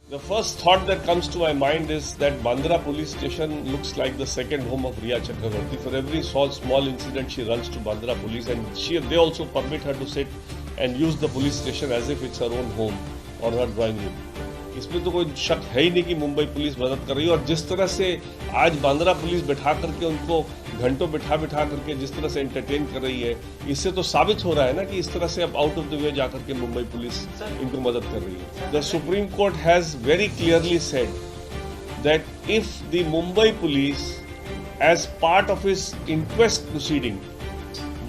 The first thought that comes to my mind is that Bandra police station looks like the second home of Riya Chakravarti. For every small incident, she runs to Bandra police, and they also permit her to sit and use the police station as if it's her own home or her drawing room. इसमें तो कोई शक है ही नहीं कि Mumbai police मदद कर रही है। और जिस तरह से आज बांद्रा पुलिस बैठा करके उनको घंटों बिठा करके जिस तरह से एंटरटेन कर रही है, इससे तो साबित हो रहा है ना कि इस तरह से अब आउट ऑफ द वे जाकर के मुंबई पुलिस इनको मदद कर रही है। The supreme court has very clearly said that if the Mumbai police as part of his inquest proceeding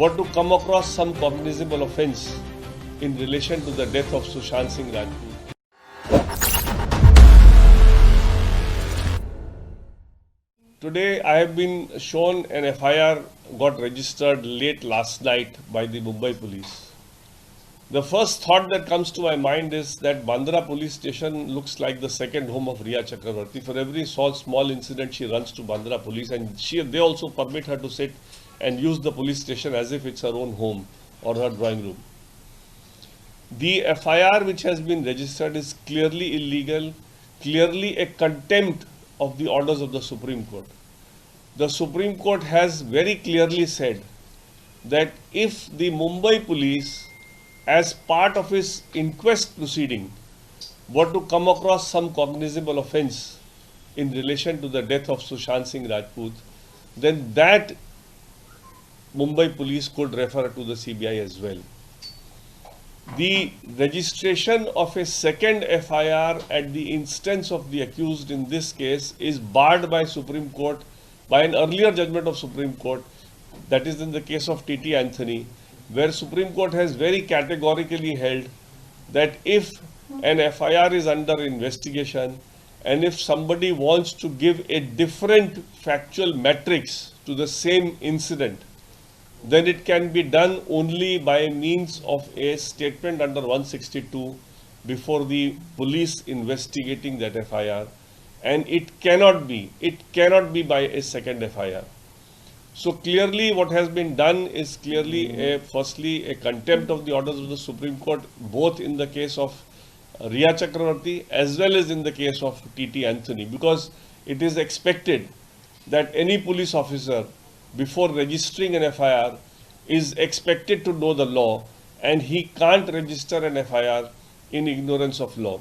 were to come across some cognizable offence in relation to the death of Sushant Singh Rajput. Today I have been shown an FIR got registered late last night by the Mumbai police. The first thought that comes to my mind is that Bandra police station looks like the second home of Riya Chakravarti. For every small incident, she runs to Bandra police, and they also permit her to sit and use the police station as if it's her own home or her drawing room. The FIR which has been registered is clearly illegal, clearly a contempt of the orders of the Supreme Court. The Supreme Court has very clearly said that if the Mumbai police, as part of its inquest proceeding, were to come across some cognizable offense in relation to the death of Sushant Singh Rajput, then that Mumbai police could refer to the CBI as well. The registration of a second FIR at the instance of the accused in this case is barred by Supreme Court, by an earlier judgment of Supreme Court, that is in the case of T.T. Anthony, where Supreme Court has very categorically held that if an FIR is under investigation and if somebody wants to give a different factual matrix to the same incident, then it can be done only by means of a statement under 162 before the police investigating that FIR, and it cannot be by a second FIR. So clearly what has been done is clearly firstly a contempt of the orders of the Supreme Court, both in the case of Riya Chakravarti as well as in the case of T.T. Anthony, because it is expected that any police officer before registering an FIR is expected to know the law, and he can't register an FIR in ignorance of law.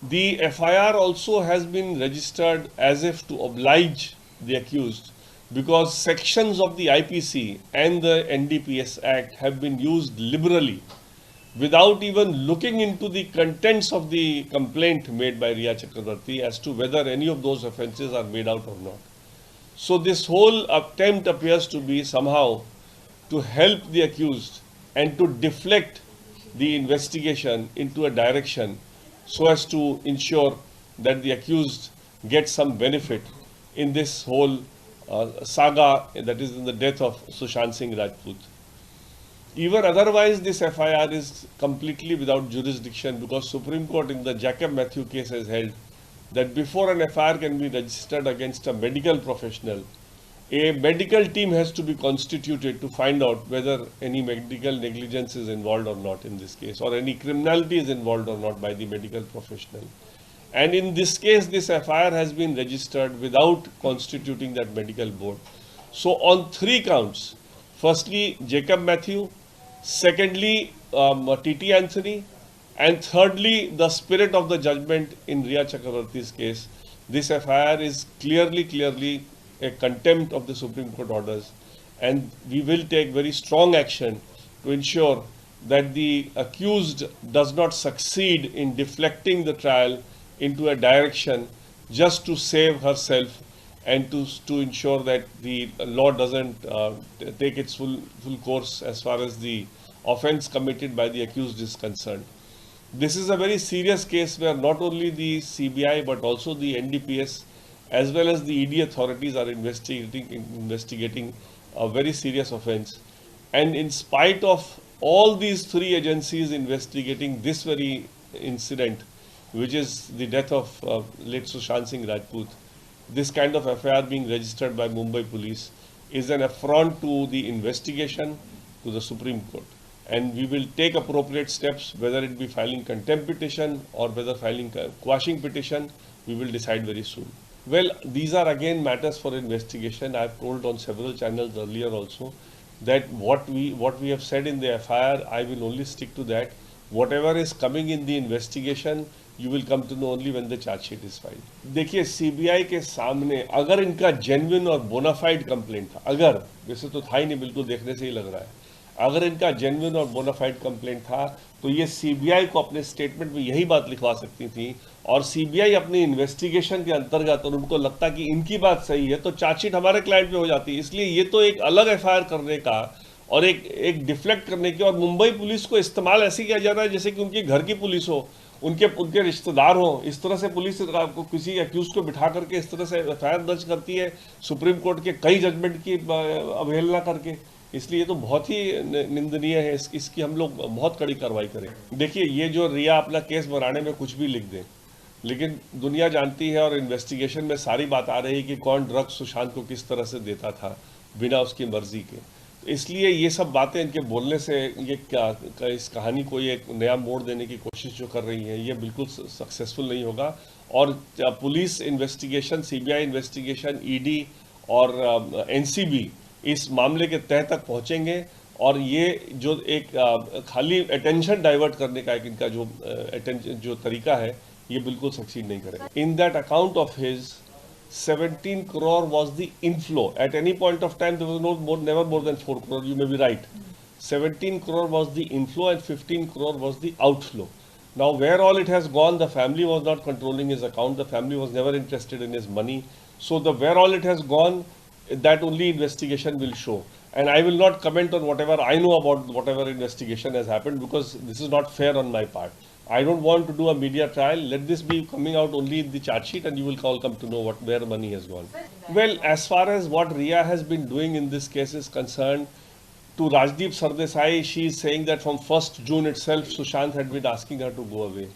The FIR also has been registered as if to oblige the accused, because sections of the IPC and the NDPS Act have been used liberally without even looking into the contents of the complaint made by Riya Chakravarti as to whether any of those offences are made out or not. So this whole attempt appears to be somehow to help the accused and to deflect the investigation into a direction so as to ensure that the accused gets some benefit in this whole saga, that is in the death of Sushant Singh Rajput. Even otherwise, this FIR is completely without jurisdiction, because Supreme Court in the Jacob Matthew case has held that before an FIR can be registered against a medical professional, a medical team has to be constituted to find out whether any medical negligence is involved or not in this case, or any criminality is involved or not by the medical professional. And in this case, this FIR has been registered without constituting that medical board. So on 3 counts, firstly, Jacob Matthew, secondly, T.T. Anthony, and thirdly, the spirit of the judgment in Riya Chakravarti's case, this FIR is clearly a contempt of the Supreme Court orders, and we will take very strong action to ensure that the accused does not succeed in deflecting the trial into a direction just to save herself and to ensure that the law doesn't take its full course as far as the offense committed by the accused is concerned. This is a very serious case where not only the CBI but also the NDPS as well as the ED authorities are investigating a very serious offense. And in spite of all these 3 agencies investigating this very incident, which is the death of late Sushant Singh Rajput, this kind of FIR being registered by Mumbai police is an affront to the investigation, to the Supreme Court. and we will take appropriate steps, whether it be filing contempt petition or whether filing quashing petition. We will decide very soon. Well, these are again matters for investigation. I have told on several channels earlier also that what we have said in the FIR, I will only stick to that. Whatever is coming in the investigation, you will come to know only when the charge sheet is filed. देखिए CBI के सामने अगर इनका genuine और bonafide complaint था, अगर, वैसे तो था ही नहीं, बिल्कुल देखने से ही लग रहा है, अगर इनका जेन्युइन और बोनाफाइड कंप्लेंट था तो ये सीबीआई को अपने स्टेटमेंट में यही बात लिखवा सकती थी, और सीबीआई अपनी इन्वेस्टिगेशन के अंतर्गत और उनको लगता कि इनकी बात सही है तो चार्जशीट हमारे क्लाइंट पे हो जाती है। इसलिए ये तो एक अलग एफआईआर करने का और एक डिफ्लेक्ट करने की, और मुंबई पुलिस को इस्तेमाल ऐसे किया जा रहा है जैसे कि उनकी घर की पुलिस हो, उनके रिश्तेदार हो। इस तरह से पुलिस को किसी एक्यूज को बिठा करके इस तरह से एफआईआर दर्ज करती है, सुप्रीम कोर्ट के कई जजमेंट की अवहेलना करके। इसलिए ये तो बहुत ही निंदनीय है, इसकी हम लोग बहुत कड़ी कार्रवाई करें। देखिए, ये जो रिया अपना केस बनाने में कुछ भी लिख दे, लेकिन दुनिया जानती है और इन्वेस्टिगेशन में सारी बात आ रही है कि कौन ड्रग्स सुशांत को किस तरह से देता था बिना उसकी मर्जी के। इसलिए ये सब बातें इनके बोलने से ये इस कहानी को ये एक नया मोड़ देने की कोशिश जो कर रही है, ये बिल्कुल सक्सेसफुल नहीं होगा। और police investigation, CBI investigation, ED और एनसीबी इस मामले के तह तक पहुंचेंगे, और ये जो एक खाली अटेंशन डाइवर्ट करने का एक इनका जो तरीका है, ये बिल्कुल सक्सीड नहीं करेगा। In that account of his 17 crore was the inflow. At any point of time, there was never more than 4 crore. You may be right. 17 crore was the inflow and 15 crore was the outflow. Now, where all it has gone, the family was not controlling his account. The family was never interested in his money. So, where all it has gone, that only investigation will show. And I will not comment on whatever I know about whatever investigation has happened, because this is not fair on my part. I don't want to do a media trial. Let this be coming out only in the charge sheet, and you will all come to know where money has gone. Well, as far as what Riya has been doing in this case is concerned, to Rajdeep Sardesai, she is saying that from 1st June itself, Sushant had been asking her to go away.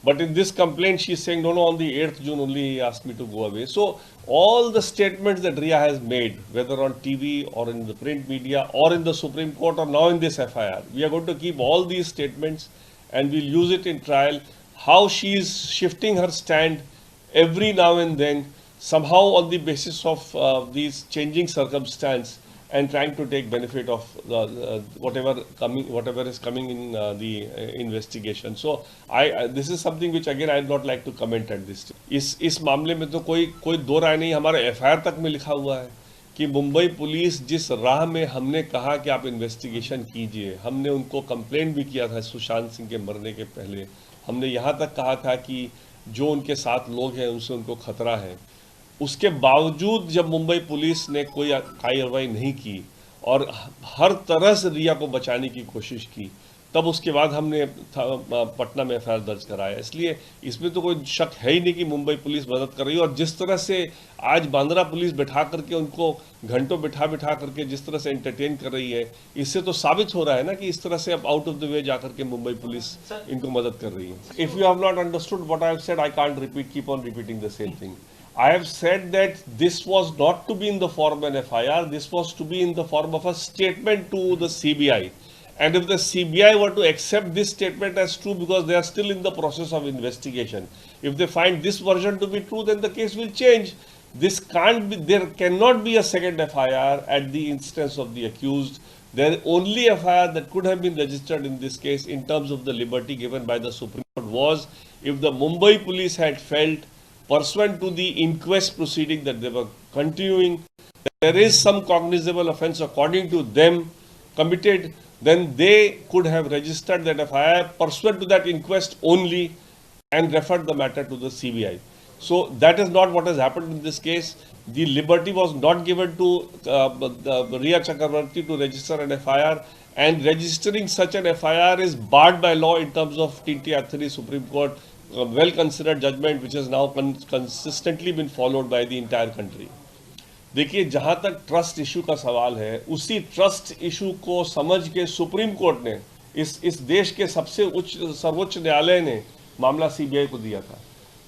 But in this complaint, she is saying, no, on the 8th June only he asked me to go away. So all the statements that Riya has made, whether on TV or in the print media or in the Supreme Court or now in this FIR, we are going to keep all these statements and we'll use it in trial. How she is shifting her stand every now and then, somehow on the basis of these changing circumstance, and trying to take benefit of whatever is coming in the investigation. So this is something which again I would not like to comment at this stage. इस मामले में तो कोई दो राय नहीं। हमारे FIR तक में लिखा हुआ है कि मुंबई पुलिस जिस राह में हमने कहा कि आप इन्वेस्टिगेशन कीजिए, हमने उनको कंप्लेंट भी किया था सुशांत सिंह के मरने के पहले। हमने यहाँ तक कहा था कि जो उनके साथ लोग हैं उनसे उनको खतरा है। उसके बावजूद जब मुंबई पुलिस ने कोई कार्रवाई नहीं की और हर तरह से रिया को बचाने की कोशिश की, तब उसके बाद हमने पटना में एफआईआर दर्ज कराया। इसलिए इसमें तो कोई शक है ही नहीं कि मुंबई पुलिस मदद कर रही है। और जिस तरह से आज बांद्रा पुलिस बैठा करके उनको घंटों बिठा करके जिस तरह से एंटरटेन कर रही है, इससे तो साबित हो रहा है ना कि इस तरह से अब आउट ऑफ द वे जाकर के मुंबई पुलिस इनको मदद कर रही है। If you have not understood what I have said, I can't repeat, keep on repeating the same thing. I have said that this was not to be in the form of an FIR, this was to be in the form of a statement to the CBI. And if the CBI were to accept this statement as true, because they are still in the process of investigation, if they find this version to be true, then the case will change. This can't be, there cannot be a second FIR at the instance of the accused. The only FIR that could have been registered in this case in terms of the liberty given by the Supreme Court was if the Mumbai police had felt, pursuant to the inquest proceeding that they were continuing, there is some cognizable offence according to them committed, then they could have registered that FIR pursuant to that inquest only and referred the matter to the CBI. So that is not what has happened in this case. The liberty was not given to Riya Chakravarti to register an FIR, and registering such an FIR is barred by law in terms of T.T. Athari Supreme Court well considered judgment, which has now consistently been followed by the entire country. देखिए, जहां तक trust issue का सवाल है, उसी trust issue को समझ के सुप्रीम कोर्ट ने इस देश के सबसे सर्वोच्च न्यायालय ने मामला सीबीआई को दिया था।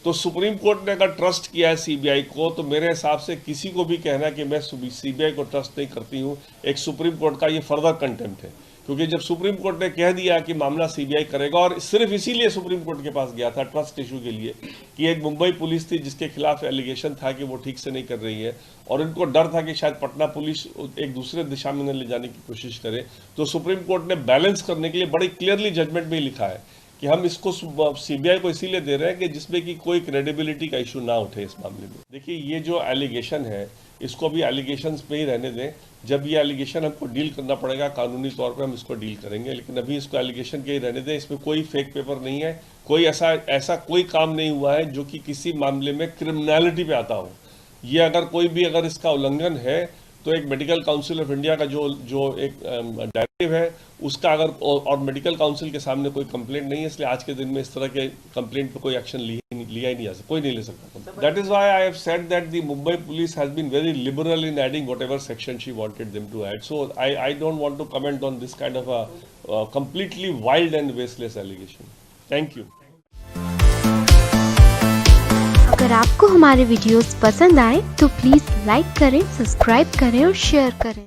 तो सुप्रीम कोर्ट ने अगर ट्रस्ट किया है सीबीआई को, तो मेरे हिसाब से किसी को भी कहना कि मैं सीबीआई को ट्रस्ट नहीं करती हूँ, एक सुप्रीम कोर्ट का ये फर्दर कंटेम्प्ट है। क्योंकि जब सुप्रीम कोर्ट ने कह दिया कि मामला सीबीआई करेगा, और सिर्फ इसीलिए सुप्रीम कोर्ट के पास गया था ट्रस्ट इशू के लिए कि एक मुंबई पुलिस थी जिसके खिलाफ एलिगेशन था कि वो ठीक से नहीं कर रही है, और उनको डर था कि शायद पटना पुलिस एक दूसरे दिशा में ले जाने की कोशिश करे, तो सुप्रीम कोर्ट ने बैलेंस करने के लिए बड़ी क्लियरली जजमेंट में लिखा है कि हम इसको सीबीआई को इसीलिए दे रहे हैं कि जिसमें कि कोई क्रेडिबिलिटी का इशू ना उठे इस मामले में। देखिए, ये जो एलिगेशन है इसको भी एलिगेशंस पे ही रहने दें। जब ये एलिगेशन हमको डील करना पड़ेगा कानूनी तौर पे हम इसको डील करेंगे, लेकिन अभी इसको एलिगेशन के ही रहने दें। इसमें कोई फेक पेपर नहीं है, कोई ऐसा कोई काम नहीं हुआ है जो कि किसी मामले में क्रिमिनलिटी पे आता हो। ये अगर इसका उल्लंघन है तो एक मेडिकल काउंसिल ऑफ इंडिया का जो एक डायरेक्टिव है उसका और मेडिकल काउंसिल के सामने कोई कंप्लेंट नहीं है, इसलिए आज के दिन में इस तरह के कंप्लेंट पे कोई एक्शन लिया ही नहीं जा सकता, कोई नहीं ले सकता। That is why I have said that the Mumbai police has been very liberal in adding whatever section she wanted them to add, so I don't want to comment on this kind of a completely wild and baseless allegation. Thank you. अगर आपको हमारे videos पसंद आए तो please like करें, subscribe करें और share करें।